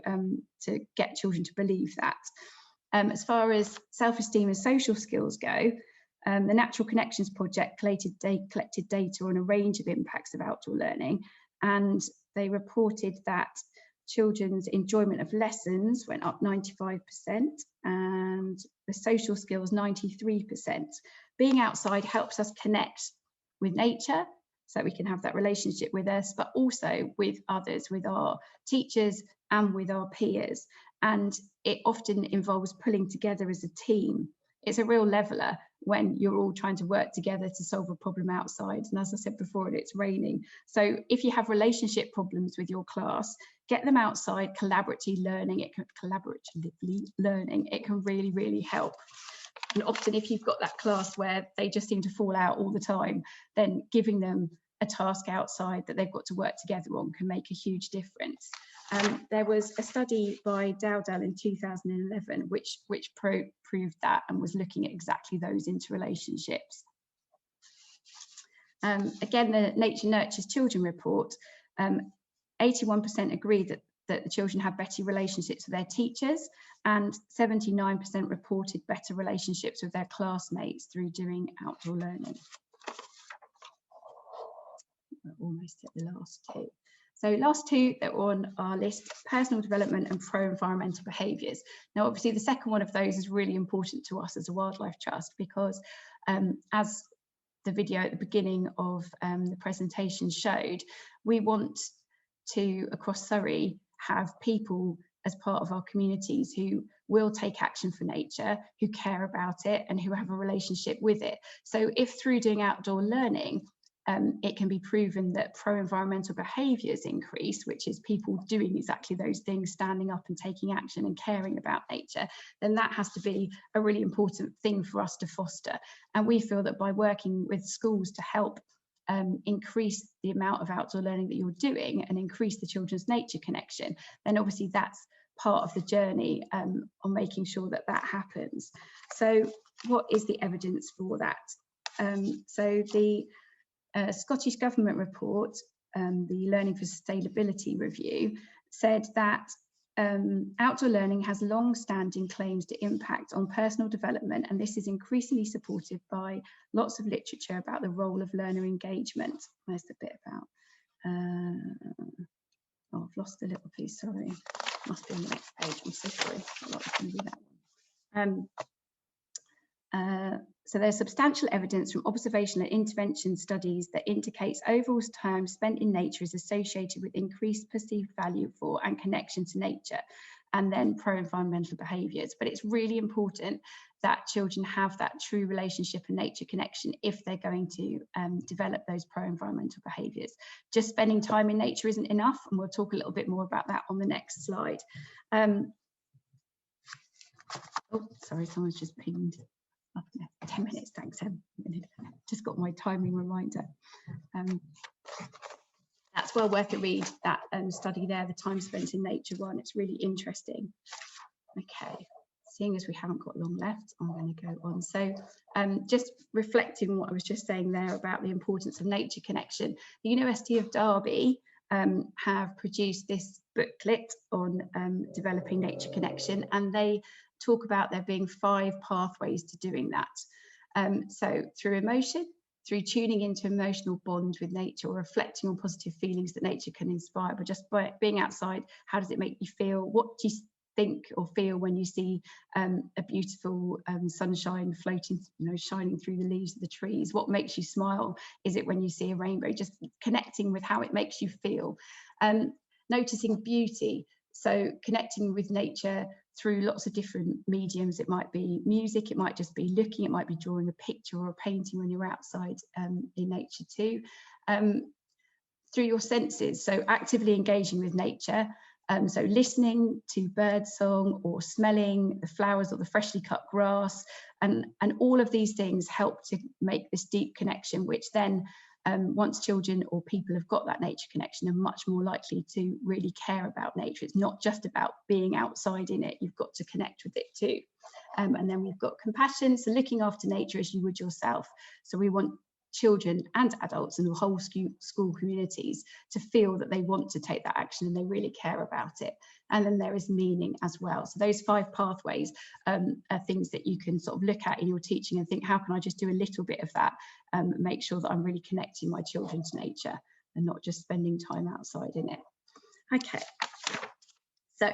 get children to believe that. As far as self-esteem and social skills go, the Natural Connections Project collected data on a range of impacts of outdoor learning, and they reported that children's enjoyment of lessons went up 95%, and the social skills 93%. Being outside helps us connect with nature, so we can have that relationship with us, but also with others, with our teachers and with our peers. And it often involves pulling together as a team. It's a real leveler when you're all trying to work together to solve a problem outside. And as I said before, it's raining. So if you have relationship problems with your class, get them outside. Collaboratively learning, it can really, really help. And often if you've got that class where they just seem to fall out all the time, then giving them a task outside that they've got to work together on can make a huge difference. There was a study by Dowdell in 2011 which proved that, and was looking at exactly those interrelationships. Again, the Nature Nurtures Children report, 81% agreed that the children have better relationships with their teachers, and 79% reported better relationships with their classmates through doing outdoor learning. We're almost at the last two. So last two that were on our list, personal development and pro-environmental behaviours. Now, obviously, the second one of those is really important to us as a Wildlife Trust, because as the video at the beginning of the presentation showed, we want to, across Surrey, have people as part of our communities who will take action for nature, who care about it, and who have a relationship with it. So if through doing outdoor learning, it can be proven that pro-environmental behaviours increase, which is people doing exactly those things, standing up and taking action and caring about nature, then that has to be a really important thing for us to foster. And we feel that by working with schools to help increase the amount of outdoor learning that you're doing and increase the children's nature connection, then obviously that's part of the journey on making sure that that happens. So what is the evidence for that? So the Scottish Government report, the Learning for Sustainability review, said that outdoor learning has long-standing claims to impact on personal development, and this is increasingly supported by lots of literature about the role of learner engagement. Where's the bit about? Oh, I've lost a little piece, sorry. Must be on the next page, I'm so sorry. I thought it was going to be that one. So there's substantial evidence from observational and intervention studies that indicates overall time spent in nature is associated with increased perceived value for and connection to nature, and then pro-environmental behaviours. But it's really important that children have that true relationship and nature connection if they're going to develop those pro-environmental behaviours. Just spending time in nature isn't enough, and we'll talk a little bit more about that on the next slide. Oh, sorry, someone's just pinged. Oh, no, 10 minutes, thanks, Em. Just got my timing reminder. That's well worth a read, that study there, the time spent in nature one. It's really interesting. Okay, seeing as we haven't got long left, I'm going to go on. So just reflecting on what I was just saying there about the importance of nature connection, the University of Derby have produced this booklet on developing nature connection, and they talk about there being 5 pathways to doing that. So through emotion, through tuning into emotional bond with nature, or reflecting on positive feelings that nature can inspire, but just by being outside, how does it make you feel? What do you think or feel when you see a beautiful sunshine floating, shining through the leaves of the trees? What makes you smile? Is it when you see a rainbow? Just connecting with how it makes you feel. Noticing beauty, so connecting with nature through lots of different mediums. It might be music, it might just be looking, it might be drawing a picture or a painting when you're outside in nature too. Through your senses, so actively engaging with nature, so listening to bird song or smelling the flowers or the freshly cut grass, and all of these things help to make this deep connection, which then once children or people have got that nature connection, are much more likely to really care about nature. It's not just about being outside in it, you've got to connect with it too. And then we've got compassion, so looking after nature as you would yourself. So we want children and adults and the whole school communities to feel that they want to take that action and they really care about it. And then there is meaning as well. So those 5 pathways are things that you can sort of look at in your teaching and think, how can I just do a little bit of that, make sure that I'm really connecting my children to nature and not just spending time outside in it. Okay, so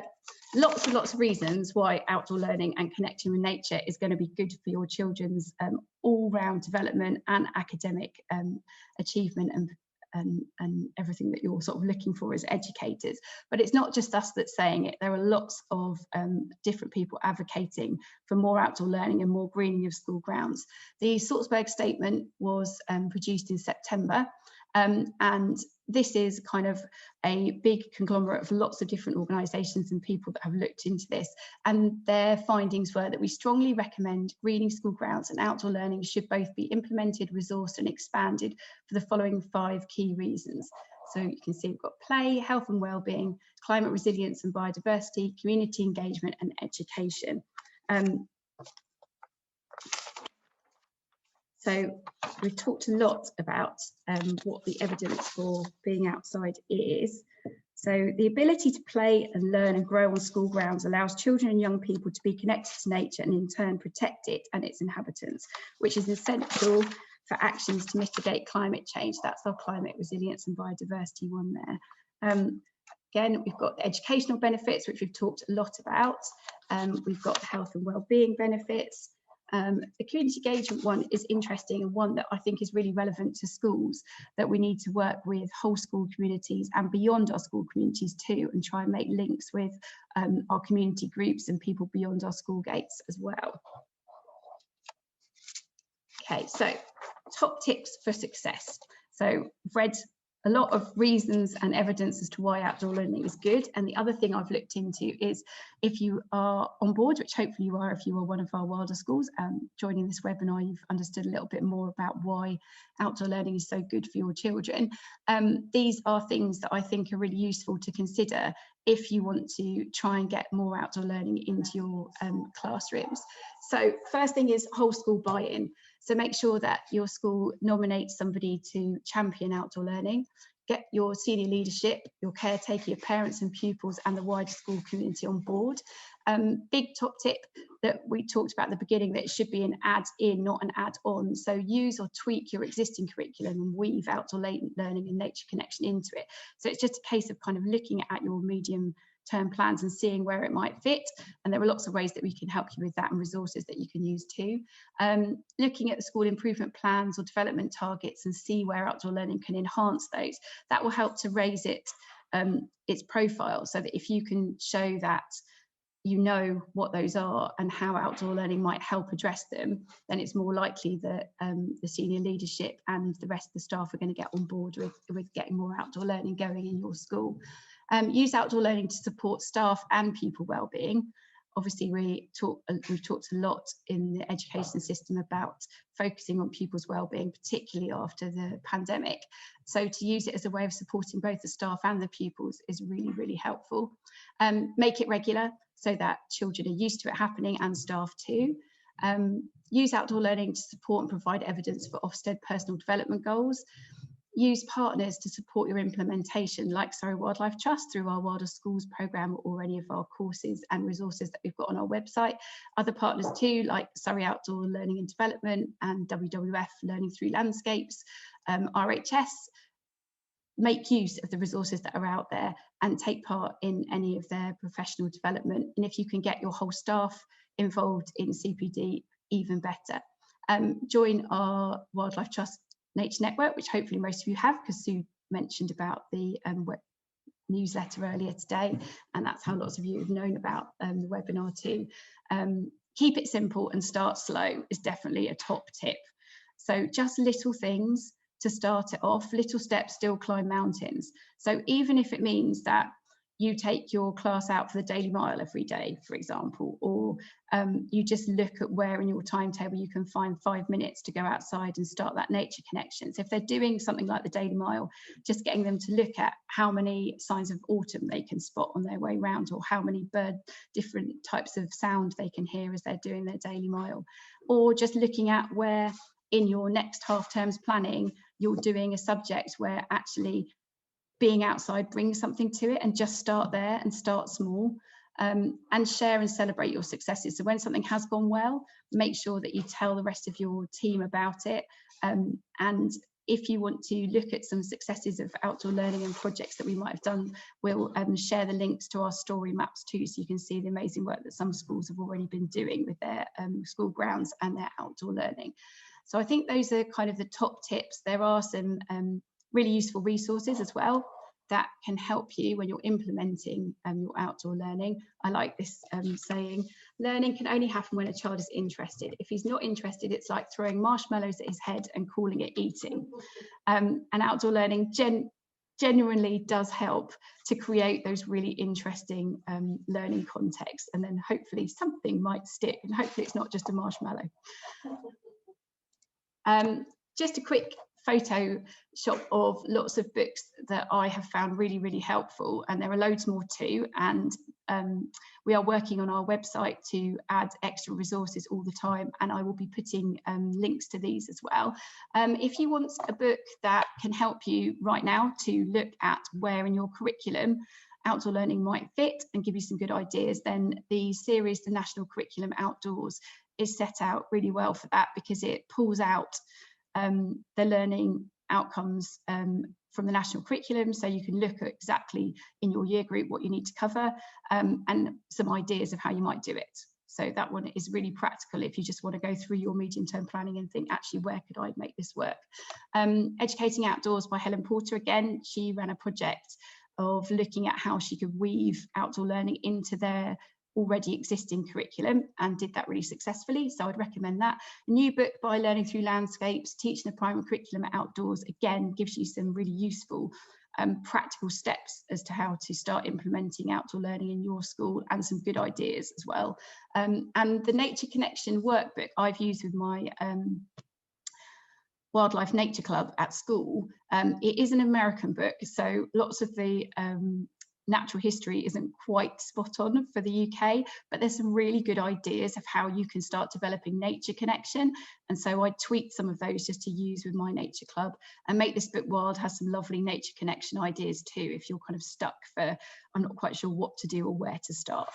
lots and lots of reasons why outdoor learning and connecting with nature is going to be good for your children's all-round development and academic achievement and everything that you're sort of looking for as educators. But it's not just us that's saying it. There are lots of different people advocating for more outdoor learning and more greening of school grounds. The Salzburg Statement was produced in September, and this is kind of a big conglomerate of lots of different organisations and people that have looked into this, and their findings were that we strongly recommend greening school grounds and outdoor learning should both be implemented, resourced and expanded for the following 5 key reasons. So you can see we've got play, health and well-being, climate resilience and biodiversity, community engagement and education. So we've talked a lot about what the evidence for being outside is. So the ability to play and learn and grow on school grounds allows children and young people to be connected to nature and in turn protect it and its inhabitants, which is essential for actions to mitigate climate change. That's our climate resilience and biodiversity one there. Again, we've got the educational benefits, which we've talked a lot about. We've got the health and well-being benefits. The community engagement one is interesting, and one that I think is really relevant to schools, that we need to work with whole school communities and beyond our school communities too, and try and make links with our community groups and people beyond our school gates as well. Okay, so top tips for success. So I've read a lot of reasons and evidence as to why outdoor learning is good. And the other thing I've looked into is if you are on board, which hopefully you are if you are one of our Wilder schools, joining this webinar, you've understood a little bit more about why outdoor learning is so good for your children. These are things that I think are really useful to consider if you want to try and get more outdoor learning into your classrooms. So first thing is whole school buy-in. So make sure that your school nominates somebody to champion outdoor learning. Get your senior leadership, your caretaker, your parents and pupils and the wider school community on board. Big top tip that we talked about at the beginning, that it should be an add-in, not an add-on. So use or tweak your existing curriculum and weave outdoor learning and nature connection into it. So it's just a case of kind of looking at your medium-term plans and seeing where it might fit. And there are lots of ways that we can help you with that and resources that you can use too. Looking at the school improvement plans or development targets and see where outdoor learning can enhance those. That will help to raise its profile, so that if you can show that you know what those are and how outdoor learning might help address them, then it's more likely that the senior leadership and the rest of the staff are going to get on board with getting more outdoor learning going in your school. Use outdoor learning to support staff and pupil wellbeing. Obviously, we've talked a lot in the education system about focusing on pupils' wellbeing, particularly after the pandemic. So to use it as a way of supporting both the staff and the pupils is really, really helpful. Make it regular so that children are used to it happening, and staff too. Use outdoor learning to support and provide evidence for Ofsted personal development goals. Use partners to support your implementation, like Surrey Wildlife Trust through our Wilder Schools programme or any of our courses and resources that we've got on our website. Other partners too, like Surrey Outdoor Learning and Development and WWF Learning Through Landscapes, RHS. Make use of the resources that are out there and take part in any of their professional development. And if you can get your whole staff involved in CPD, even better. Join our Wildlife Trust Nature Network, which hopefully most of you have, because Sue mentioned about the newsletter earlier today, and that's how lots of you have known about the webinar too. Keep it simple and start slow is definitely a top tip. So just little things to start it off. Little steps still climb mountains. So even if it means that you take your class out for the Daily Mile every day, for example, or you just look at where in your timetable you can find 5 minutes to go outside and start that nature connection. So if they're doing something like the Daily Mile, just getting them to look at how many signs of autumn they can spot on their way round, or how many different types of sound they can hear as they're doing their Daily Mile, or just looking at where in your next half term's planning you're doing a subject where actually being outside brings something to it, and just start there and start small, and share and celebrate your successes. So when something has gone well, make sure that you tell the rest of your team about it. And if you want to look at some successes of outdoor learning and projects that we might have done, we'll share the links to our story maps too, so you can see the amazing work that some schools have already been doing with their school grounds and their outdoor learning. So I think those are kind of the top tips. There are some really useful resources as well that can help you when you're implementing your outdoor learning. I like this saying, learning can only happen when a child is interested. If he's not interested, it's like throwing marshmallows at his head and calling it eating. And outdoor learning genuinely does help to create those really interesting learning contexts, and then hopefully something might stick, and hopefully it's not just a marshmallow. Just a quick photo shop of lots of books that I have found really, really helpful, and there are loads more too, and we are working on our website to add extra resources all the time, and I will be putting links to these as well. If you want a book that can help you right now to look at where in your curriculum outdoor learning might fit and give you some good ideas, then the series The National Curriculum Outdoors is set out really well for that, because it pulls out the learning outcomes from the national curriculum, so you can look at exactly in your year group what you need to cover, and some ideas of how you might do it. So that one is really practical if you just want to go through your medium-term planning and think, actually, where could I make this work? Educating Outdoors by Helen Porter, again, she ran a project of looking at how she could weave outdoor learning into their already existing curriculum and did that really successfully. So I'd recommend that. A new book by Learning Through Landscapes, Teaching the Primary Curriculum Outdoors, again, gives you some really useful practical steps as to how to start implementing outdoor learning in your school, and some good ideas as well. And the Nature Connection workbook I've used with my Wildlife Nature Club at school. It is an American book, so lots of the natural history isn't quite spot on for the UK, but there's some really good ideas of how you can start developing nature connection. And so I tweaked some of those just to use with my nature club. And Make This Book Wild has some lovely nature connection ideas too, if you're kind of stuck for, I'm not quite sure what to do or where to start.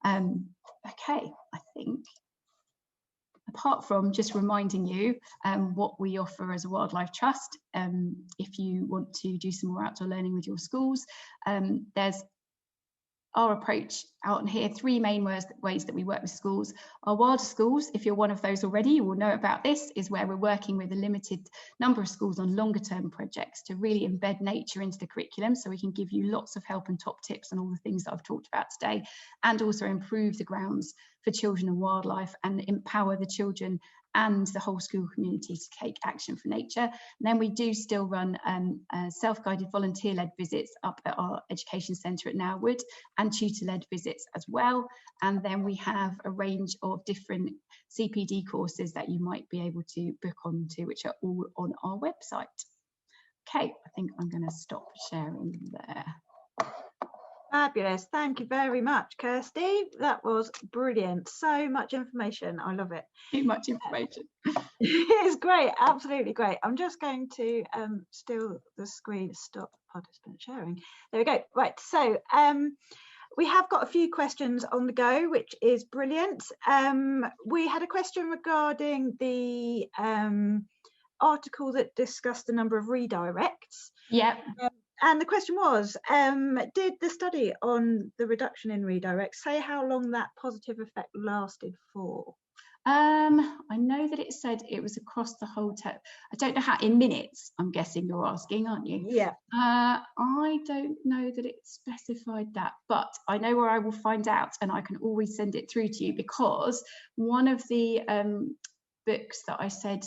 Okay, I think, apart from just reminding you what we offer as a Wildlife Trust, if you want to do some more outdoor learning with your schools, there's our approach out in here, 3 main ways that we work with schools. Our Wilder Schools, if you're one of those already, you will know about this, is where we're working with a limited number of schools on longer term projects to really embed nature into the curriculum, so we can give you lots of help and top tips on all the things that I've talked about today, and also improve the grounds for children and wildlife and empower the children and the whole school community to take action for nature. And then we do still run self-guided volunteer-led visits up at our education centre at Narewood, and tutor-led visits as well. And then we have a range of different CPD courses that you might be able to book onto, which are all on our website. Okay, I think I'm going to stop sharing there. Fabulous. Thank you very much, Kirsty. That was brilliant. So much information. I love it. Too much information. It's great. Absolutely great. I'm just going to steal the screen. Stop participant sharing. There we go. Right. So we have got a few questions on the go, which is brilliant. We had a question regarding the article that discussed the number of redirects. Yeah. And the question was, did the study on the reduction in redirects say how long that positive effect lasted for? I know that it said it was across the whole term. I don't know how, in minutes, I'm guessing you're asking, aren't you? Yeah. I don't know that it specified that, but I know where I will find out, and I can always send it through to you, because one of the books that I said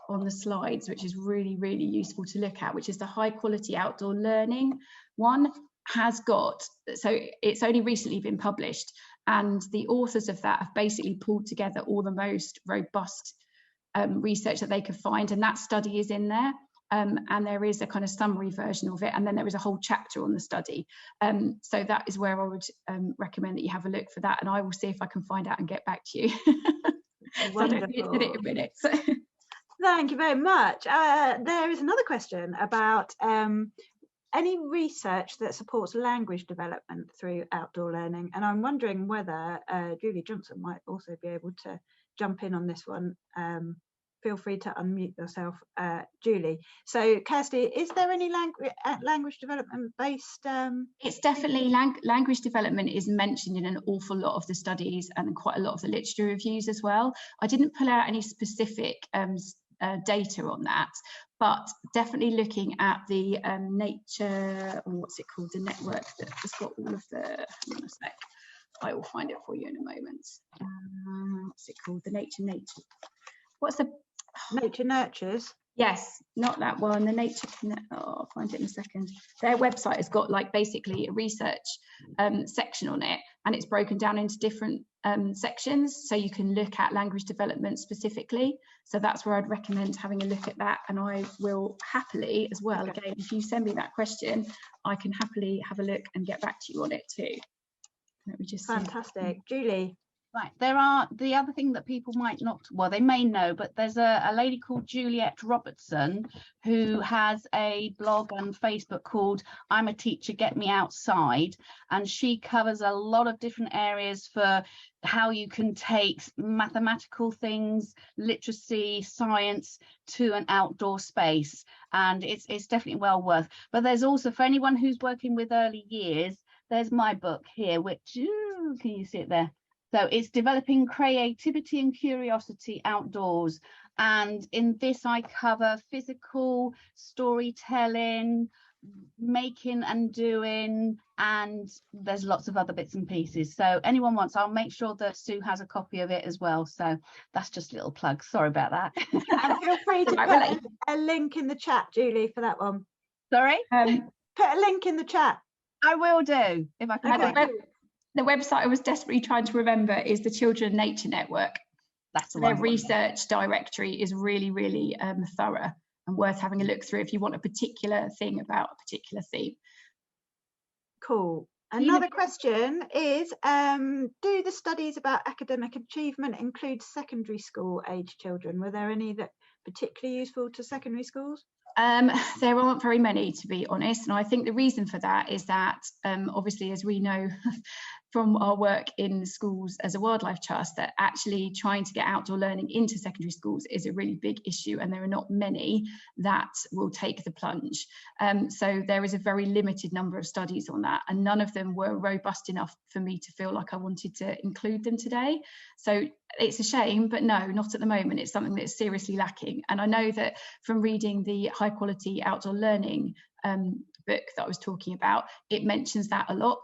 on the slides, which is really, really useful to look at, which is the high quality outdoor learning one, has got, so it's only recently been published, and the authors of that have basically pulled together all the most robust research that they could find, and that study is in there. And there is a kind of summary version of it, and then there is a whole chapter on the study. So that is where I would recommend that you have a look for that, and I will see if I can find out and get back to you. So I don't think it in a minute. So. Thank you very much. There is another question about any research that supports language development through outdoor learning, and I'm wondering whether Julie Johnson might also be able to jump in on this one. Feel free to unmute yourself, Julie. So, Kirsty, is there any language development based? It's definitely language development is mentioned in an awful lot of the studies and quite a lot of the literature reviews as well. I didn't pull out any specific data on that, but definitely looking at the nature, or what's it called, the network that has got all of the, hang on a sec, I will find it for you in a moment. What's it called? The nature, what's the Nature Nurtures? Yes, not that one. The Nature Connect. Oh, I'll find it in a second. Their website has got like basically a research section on it, and it's broken down into different sections, so you can look at language development specifically. So that's where I'd recommend having a look at that, and I will happily as well. Okay. Again, if you send me that question, I can happily have a look and get back to you on it too. Let me just fantastic. Julie. Right, there are the other thing that people might not, well, they may know, but there's a lady called Juliet Robertson who has a blog and Facebook called I'm a Teacher, Get Me Outside, and she covers a lot of different areas for how you can take mathematical things, literacy, science to an outdoor space, and it's definitely well worth. But there's also, for anyone who's working with early years, there's my book here, which can you see it there? So it's Developing Creativity and Curiosity Outdoors. And in this, I cover physical, storytelling, making and doing, and there's lots of other bits and pieces. So anyone wants, I'll make sure that Sue has a copy of it as well. So that's just a little plug. Sorry about that. And feel free to put a link in the chat, Julie, for that one. Sorry? Put a link in the chat. I will do, if I can find it. The website I was desperately trying to remember is the Children and Nature Network. That's their research directory is really, really thorough and worth having a look through if you want a particular thing about a particular theme. Cool. Another question is, do the studies about academic achievement include secondary school age children? Were there any that particularly useful to secondary schools? There aren't very many, to be honest, and I think the reason for that is that obviously, as we know from our work in schools as a wildlife trust, that actually trying to get outdoor learning into secondary schools is a really big issue, and there are not many that will take the plunge. So there is a very limited number of studies on that, and none of them were robust enough for me to feel like I wanted to include them today. So it's a shame, but no, not at the moment. It's something that's seriously lacking. And I know that from reading the high quality outdoor learning book that I was talking about, it mentions that a lot.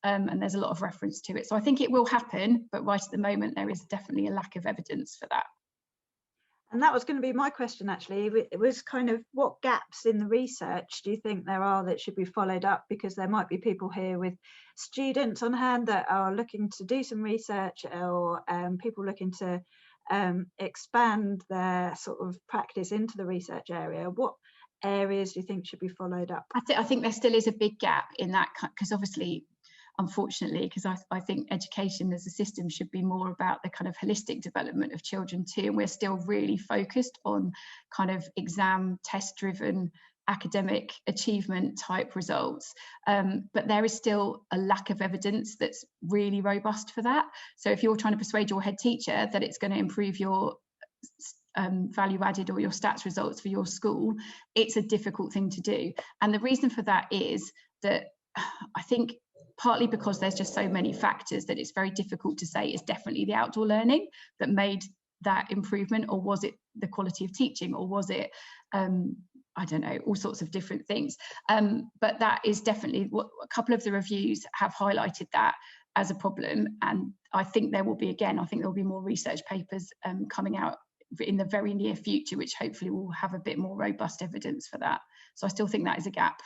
And there's a lot of reference to it. So I think it will happen, but right at the moment, there is definitely a lack of evidence for that. And that was going to be my question, actually. It was kind of, what gaps in the research do you think there are that should be followed up? Because there might be people here with students on hand that are looking to do some research, or people looking to expand their sort of practice into the research area. What areas do you think should be followed up? I think there still is a big gap in that, because obviously, unfortunately, because I think education as a system should be more about the kind of holistic development of children too, and we're still really focused on kind of exam test driven academic achievement type results, but there is still a lack of evidence that's really robust for that. So if you're trying to persuade your head teacher that it's going to improve your value added or your stats results for your school, it's a difficult thing to do. And the reason for that is that I think partly because there's just so many factors that it's very difficult to say it's definitely the outdoor learning that made that improvement, or was it the quality of teaching, or was it I don't know, all sorts of different things. But that is definitely what a couple of the reviews have highlighted that as a problem. And I think there will be, again, I think there will be more research papers coming out in the very near future, which hopefully will have a bit more robust evidence for that. So I still think that is a gap.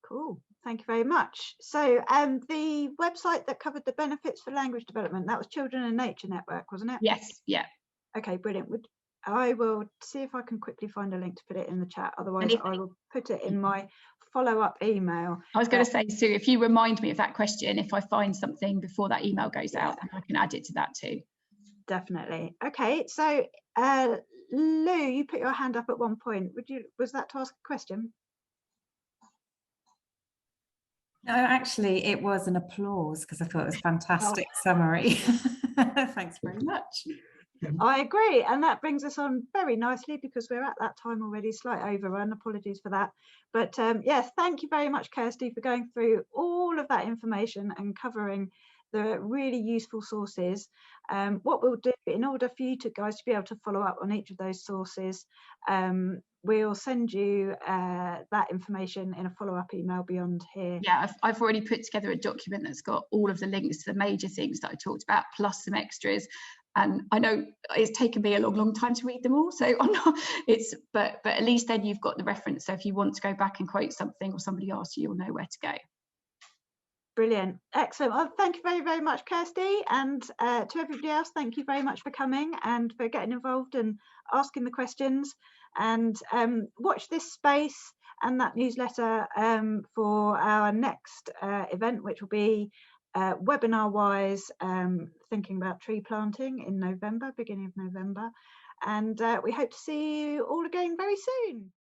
Cool, thank you very much. So the website that covered the benefits for language development, that was Children and Nature Network, wasn't it? Yes, yeah. Okay, brilliant. I will see if I can quickly find a link to put it in the chat. Otherwise, I will put it in my follow-up email. I was going to say, Sue, if you remind me of that question, if I find something before that email goes out, I can add it to that too. Definitely. Okay, so Lou, you put your hand up at one point. Was that to ask a question? No, actually, it was an applause, because I thought it was a fantastic summary. Thanks very much. I agree, and that brings us on very nicely, because we're at that time already, slight overrun, apologies for that. But yes, thank you very much, Kirsty, for going through all of that information and covering the really useful sources. What we'll do, in order for you guys to be able to follow up on each of those sources, we'll send you that information in a follow-up email beyond here. Yeah, I've already put together a document that's got all of the links to the major things that I talked about, plus some extras. And I know it's taken me a long time to read them all, so I'm not, but at least then you've got the reference. So if you want to go back and quote something, or somebody asks you, you'll know where to go. Brilliant, excellent. Well, thank you very much, Kirsty, and to everybody else, thank you very much for coming and for getting involved and asking the questions. And watch this space and that newsletter for our next event, which will be webinar-wise, thinking about tree planting in November, beginning of November. And we hope to see you all again very soon.